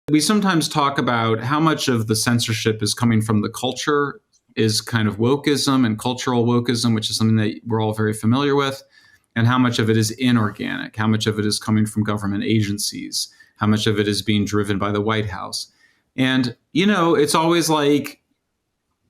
We sometimes talk about how much of the censorship is coming from the culture, is kind of wokeism and cultural wokeism, which is something that we're all very familiar with, and how much of it is inorganic, how much of it is coming from government agencies, how much of it is being driven by the White House. And, it's always like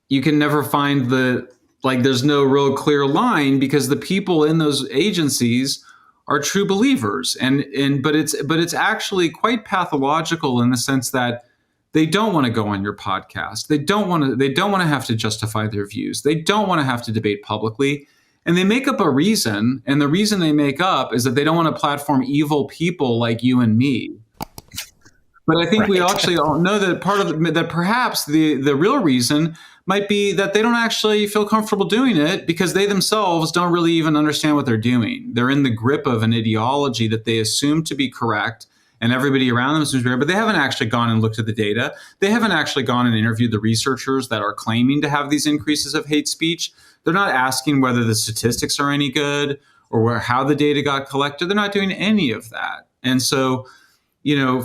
you can never find there's no real clear line because the people in those agencies are true believers. But it's actually quite pathological in the sense that they don't want to go on your podcast. They don't want to have to justify their views. They don't want to have to debate publicly. And they make up a reason. And the reason they make up is that they don't want to platform evil people like you and me. But I think we actually all know that that perhaps the real reason might be that they don't actually feel comfortable doing it because they themselves don't really even understand what they're doing. They're in the grip of an ideology that they assume to be correct, and everybody around them assumes to be correct, but they haven't actually gone and looked at the data. They haven't actually gone and interviewed the researchers that are claiming to have these increases of hate speech. They're not asking whether the statistics are any good or how the data got collected. They're not doing any of that. And so,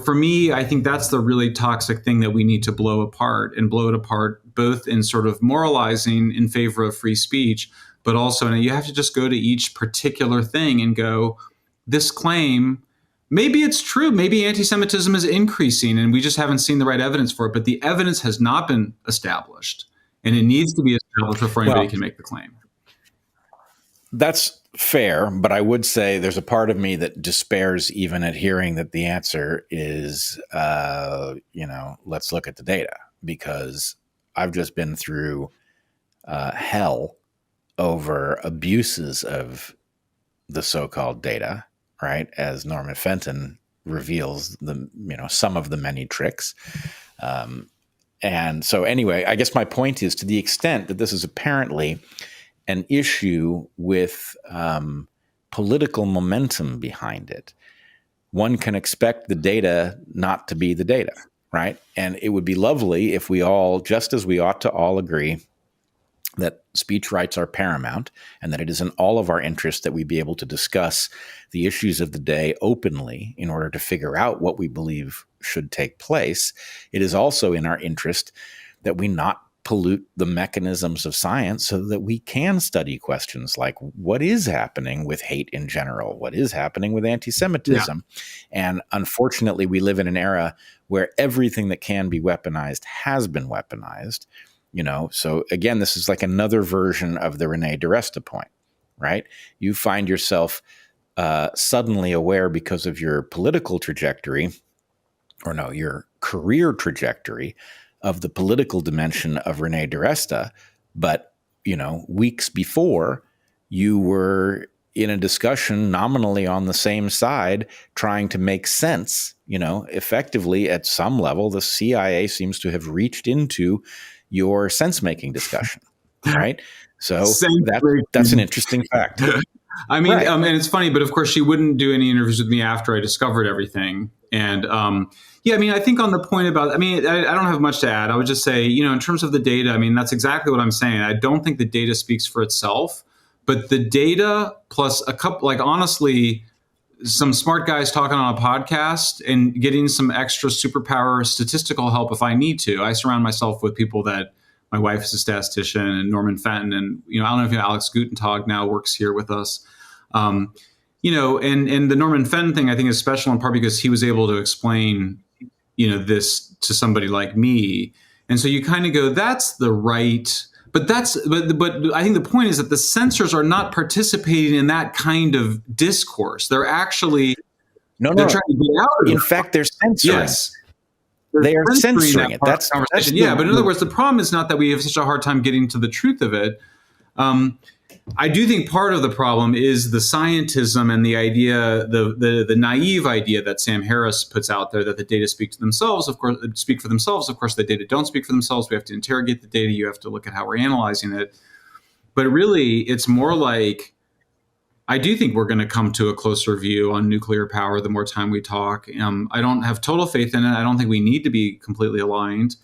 for me, I think that's the really toxic thing that we need to blow apart, and blow it apart both in sort of moralizing in favor of free speech, but also you have to just go to each particular thing and go, this claim, maybe it's true. Maybe anti-Semitism is increasing and we just haven't seen the right evidence for it, but the evidence has not been established, and it needs to be established before anybody can make the claim. That's fair, but I would say there's a part of me that despairs even at hearing that the answer is, let's look at the data, because I've just been through hell over abuses of the so-called data, right? As Norman Fenton reveals some of the many tricks. And so anyway, I guess my point is, to the extent that this is apparently an issue with political momentum behind it, one can expect the data not to be the data, right? And it would be lovely if we all, just as we ought to all agree that speech rights are paramount and that it is in all of our interest that we be able to discuss the issues of the day openly in order to figure out what we believe should take place, it is also in our interest that we not pollute the mechanisms of science so that we can study questions like what is happening with hate in general, what is happening with anti-Semitism. Yeah. And unfortunately, we live in an era where everything that can be weaponized has been weaponized. So again, this is like another version of the Renee DiResta point, right? You find yourself suddenly aware because of your political trajectory, your career trajectory, of the political dimension of Renee DiResta. But, weeks before, you were in a discussion nominally on the same side, trying to make sense. Effectively, at some level, the CIA seems to have reached into your sense-making discussion, right? So that's an interesting fact. I mean, right. And it's funny, but of course she wouldn't do any interviews with me after I discovered everything. And I think on the point about, I don't have much to add. I would just say, in terms of the data, that's exactly what I'm saying. I don't think the data speaks for itself, but the data plus a couple, honestly, some smart guys talking on a podcast and getting some extra superpower statistical help if I need to. I surround myself with people that, my wife is a statistician, and Norman Fenton, and I don't know if Alex Gutentag now works here with us. And the Norman Fenton thing I think is special in part because he was able to explain, this to somebody like me. And so you kind of go, that's the right, but I think the point is that the censors are not participating in that kind of discourse. They're actually, they're trying to get out of it. In fact, they're censoring. Yes. They are censoring it. That's yeah. But in other words, the problem is not that we have such a hard time getting to the truth of it. I do think part of the problem is the scientism and the idea, the naive idea that Sam Harris puts out there that the data speak for themselves. Of course, the data don't speak for themselves. We have to interrogate the data. You have to look at how we're analyzing it. But really, it's more like, I do think we're going to come to a closer view on nuclear power the more time we talk. I don't have total faith in it. I don't think we need to be completely aligned.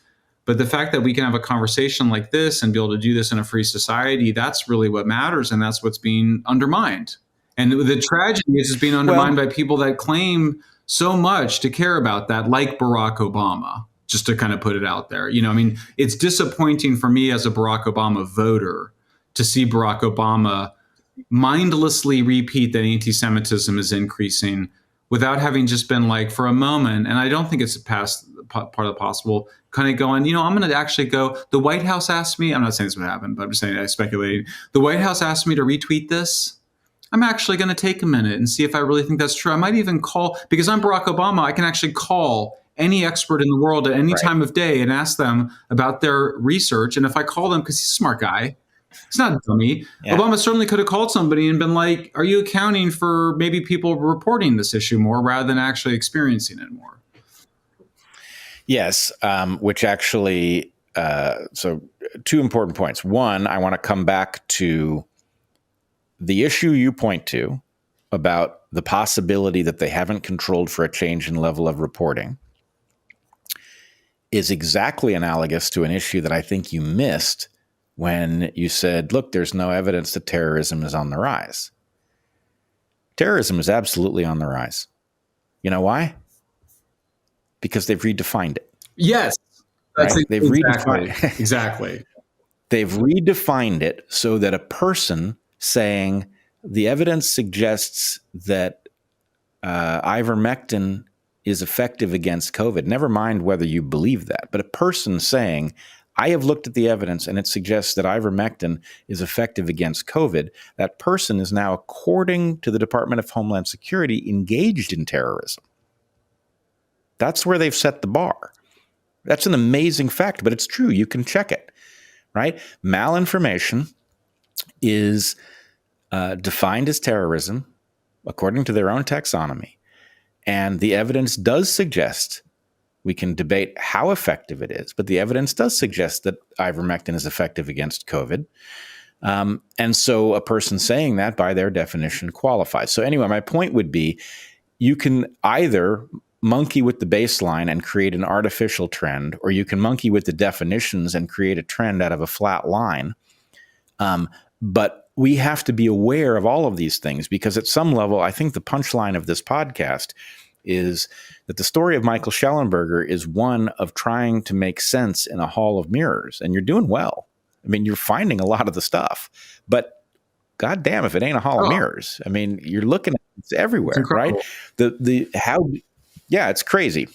But the fact that we can have a conversation like this and be able to do this in a free society, that's really what matters. And that's what's being undermined. And the tragedy is it's being undermined by people that claim so much to care about that, like Barack Obama, just to kind of put it out there. I mean, it's disappointing for me as a Barack Obama voter to see Barack Obama mindlessly repeat that anti-Semitism is increasing without having just been like, for a moment, and I don't think it's past part of the possible, kind of going, I'm going to actually go, the White House asked me, I'm not saying this would happen, but I'm just saying, I speculated, the White House asked me to retweet this. I'm actually going to take a minute and see if I really think that's true. I might even call, because I'm Barack Obama, I can actually call any expert in the world at any time of day and ask them about their research. And if I call them, because he's a smart guy, he's not a dummy. Yeah. Obama certainly could have called somebody and been like, are you accounting for maybe people reporting this issue more rather than actually experiencing it more? Yes, which actually, so two important points. One, I want to come back to the issue you point to about the possibility that they haven't controlled for a change in level of reporting is exactly analogous to an issue that I think you missed when you said, look, there's no evidence that terrorism is on the rise. Terrorism is absolutely on the rise. You know why? Because they've redefined it. Yes. Right? They've redefined it. Exactly. They've redefined it so that a person saying the evidence suggests that ivermectin is effective against COVID, never mind whether you believe that, but a person saying, I have looked at the evidence and it suggests that ivermectin is effective against COVID, that person is now, according to the Department of Homeland Security, engaged in terrorism. That's where they've set the bar. That's an amazing fact, but it's true. You can check it, right? Malinformation is defined as terrorism according to their own taxonomy. And the evidence does suggest, we can debate how effective it is, but the evidence does suggest that ivermectin is effective against COVID. And so a person saying that, by their definition, qualifies. So anyway, my point would be, you can either monkey with the baseline and create an artificial trend, or you can monkey with the definitions and create a trend out of a flat line. But we have to be aware of all of these things, because at some level, I think the punchline of this podcast is that the story of Michael Shellenberger is one of trying to make sense in a hall of mirrors, and you're doing well. I mean, you're finding a lot of the stuff, but goddamn, if it ain't a hall of mirrors, I mean, you're looking at it's everywhere, right? Yeah, it's crazy.